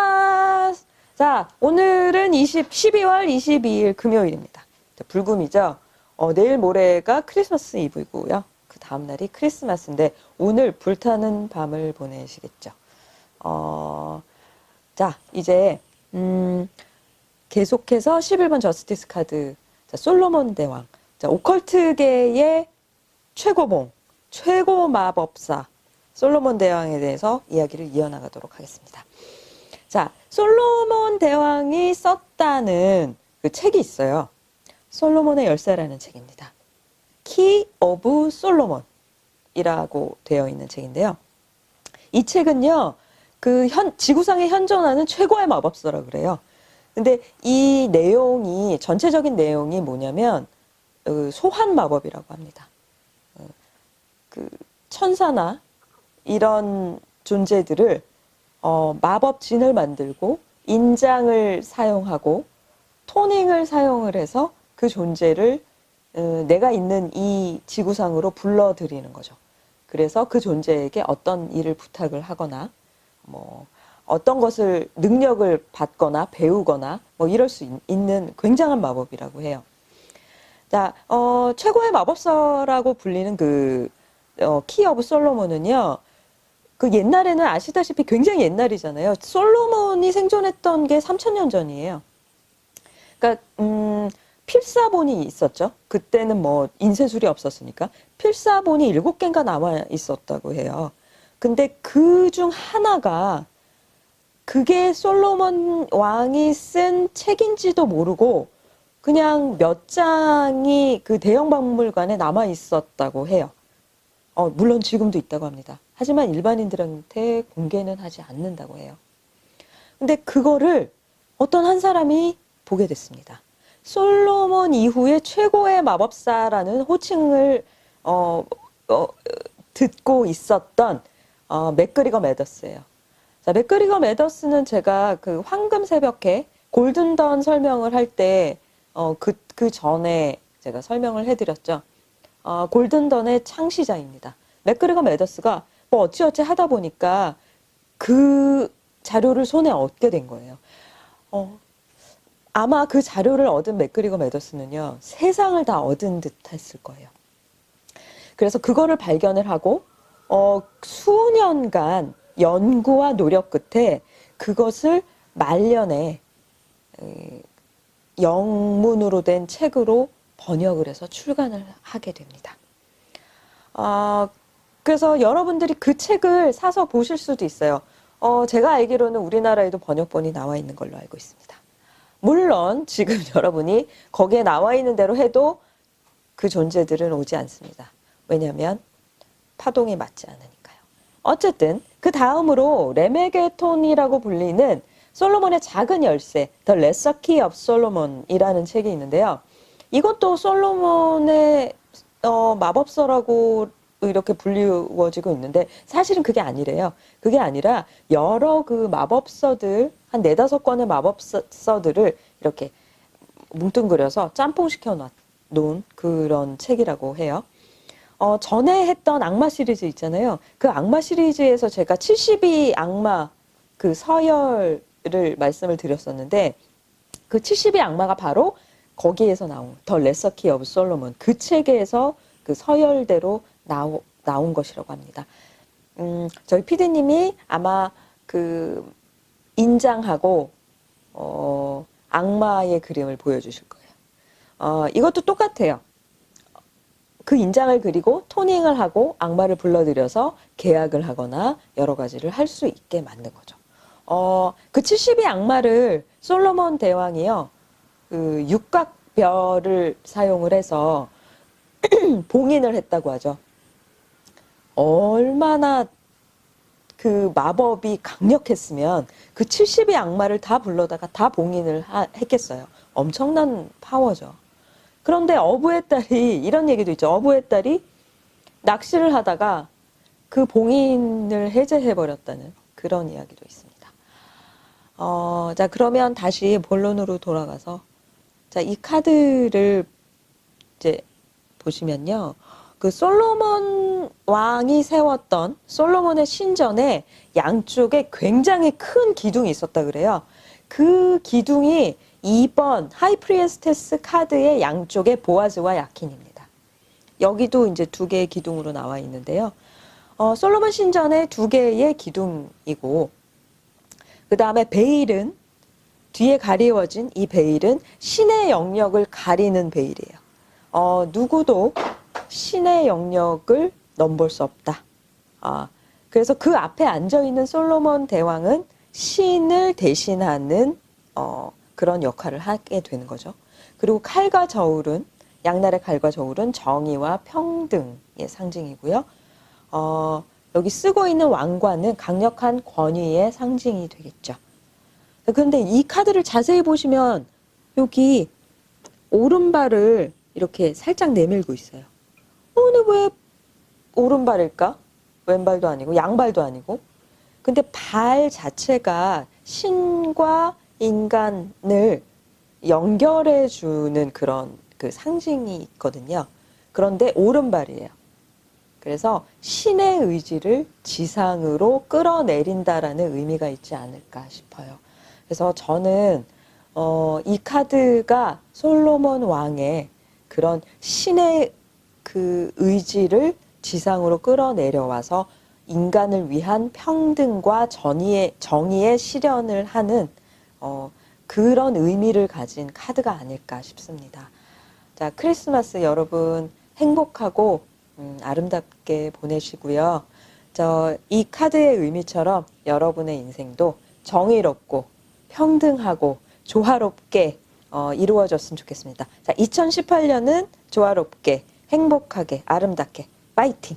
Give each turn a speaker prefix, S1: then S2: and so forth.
S1: 크리스마스! 자, 오늘은 12월 22일 금요일입니다. 자, 불금이죠? 내일 모레가 크리스마스 이브이고요. 그 다음날이 크리스마스인데 오늘 불타는 밤을 보내시겠죠. 자, 이제 계속해서 11번 저스티스 카드, 자, 솔로몬 대왕, 자, 오컬트계의 최고봉, 최고 마법사 솔로몬 대왕에 대해서 이야기를 이어나가도록 하겠습니다. 자, 솔로몬 대왕이 썼다는 그 책이 있어요. 솔로몬의 열쇠라는 책입니다. 키 오브 솔로몬이라고 되어 있는 책인데요. 이 책은요, 지구상에 현존하는 최고의 마법사라고 그래요. 근데 이 내용이, 전체적인 내용이 뭐냐면, 소환 마법이라고 합니다. 천사나 이런 존재들을 마법 진을 만들고 인장을 사용하고 토닝을 사용을 해서 그 존재를 내가 있는 이 지구상으로 불러들이는 거죠. 그래서 그 존재에게 어떤 일을 부탁을 하거나 뭐 어떤 것을 능력을 받거나 배우거나 뭐 이럴 수 있는 굉장한 마법이라고 해요. 자, 최고의 마법사라고 불리는 키 오브 솔로몬은요. 그 옛날에는 아시다시피 굉장히 옛날이잖아요. 솔로몬이 생존했던 게 3000년 전이에요. 그러니까 필사본이 있었죠. 그때는 뭐 인쇄술이 없었으니까 필사본이 7개인가 남아 있었다고 해요. 근데 그 중 하나가 그게 솔로몬 왕이 쓴 책인지도 모르고 그냥 몇 장이 그 대형 박물관에 남아 있었다고 해요. 물론 지금도 있다고 합니다. 하지만 일반인들한테 공개는 하지 않는다고 해요. 근데 그거를 어떤 한 사람이 보게 됐습니다. 솔로몬 이후에 최고의 마법사라는 호칭을 듣고 있었던 맥그리거 매더스예요. 자, 맥그리거 매더스는 제가 그 황금 새벽에 골든던 설명을 할 때 그 전에 제가 설명을 해드렸죠. 골든던의 창시자입니다. 맥그리거 매더스가 뭐 어찌어찌 하다 보니까 그 자료를 손에 얻게 된 거예요. 아마 그 자료를 얻은 맥그리거 매더스는요, 세상을 다 얻은 듯 했을 거예요. 그래서 그거를 발견을 하고, 수년간 연구와 노력 끝에 그것을 말년에 영문으로 된 책으로 번역을 해서 출간을 하게 됩니다. 그래서 여러분들이 그 책을 사서 보실 수도 있어요. 제가 알기로는 우리나라에도 번역본이 나와 있는 걸로 알고 있습니다. 물론 지금 여러분이 거기에 나와 있는 대로 해도 그 존재들은 오지 않습니다. 왜냐하면 파동이 맞지 않으니까요. 어쨌든 그 다음으로 레메게톤이라고 불리는 솔로몬의 작은 열쇠, The Lesser Key of Solomon이라는 책이 있는데요. 이것도 솔로몬의 마법서라고 이렇게 불리워지고 있는데 사실은 그게 아니래요. 그게 아니라 여러 그 마법서들, 한 4-5권의 마법서들을 이렇게 뭉뚱그려서 짬뽕시켜 놓은 그런 책이라고 해요. 전에 했던 악마 시리즈 있잖아요. 그 악마 시리즈에서 제가 72 악마 그 서열을 말씀을 드렸었는데 그 72 악마가 바로 거기에서 나온 더 레서 키 오브 솔로몬 그 책에서 그 서열대로 나온 것이라고 합니다. 저희 PD님이 아마 그 인장하고 악마의 그림을 보여주실 거예요. 이것도 똑같아요. 그 인장을 그리고 토닝을 하고 악마를 불러들여서 계약을 하거나 여러 가지를 할 수 있게 만든 거죠. 그 72 악마를 솔로몬 대왕이요. 그 육각별을 사용을 해서 봉인을 했다고 하죠. 얼마나 그 마법이 강력했으면 그 72 악마를 다 불러다가 다 봉인을 했겠어요. 엄청난 파워죠. 그런데 어부의 딸이 이런 얘기도 있죠. 어부의 딸이 낚시를 하다가 그 봉인을 해제해버렸다는 그런 이야기도 있습니다. 자, 그러면 다시 본론으로 돌아가서 자, 이 카드를 이제 보시면요. 그 솔로몬 왕이 세웠던 솔로몬의 신전에 양쪽에 굉장히 큰 기둥이 있었다 그래요. 그 기둥이 2번 하이프리스테스 카드의 양쪽에 보아즈와 야킨입니다. 여기도 이제 두 개의 기둥으로 나와 있는데요. 솔로몬 신전에 두 개의 기둥이고, 그 다음에 베일은, 뒤에 가리워진 이 베일은 신의 영역을 가리는 베일이에요. 누구도 신의 영역을 넘볼 수 없다. 그래서 그 앞에 앉아있는 솔로몬 대왕은 신을 대신하는 그런 역할을 하게 되는 거죠. 그리고 칼과 저울은, 양날의 칼과 저울은 정의와 평등의 상징이고요. 여기 쓰고 있는 왕관은 강력한 권위의 상징이 되겠죠. 그런데 이 카드를 자세히 보시면 여기 오른발을 이렇게 살짝 내밀고 있어요. 근데 왜 오른발일까? 왼발도 아니고 양발도 아니고. 근데 발 자체가 신과 인간을 연결해 주는 그런 그 상징이 있거든요. 그런데 오른발이에요. 그래서 신의 의지를 지상으로 끌어내린다라는 의미가 있지 않을까 싶어요. 그래서 저는 이 카드가 솔로몬 왕의 그런 신의 그 의지를 지상으로 끌어내려와서 인간을 위한 평등과 정의의 실현을 하는 그런 의미를 가진 카드가 아닐까 싶습니다. 자, 크리스마스 여러분 행복하고 아름답게 보내시고요. 이 카드의 의미처럼 여러분의 인생도 정의롭고 평등하고 조화롭게 이루어졌으면 좋겠습니다. 자, 2018년은 조화롭게 행복하게 아름답게 파이팅!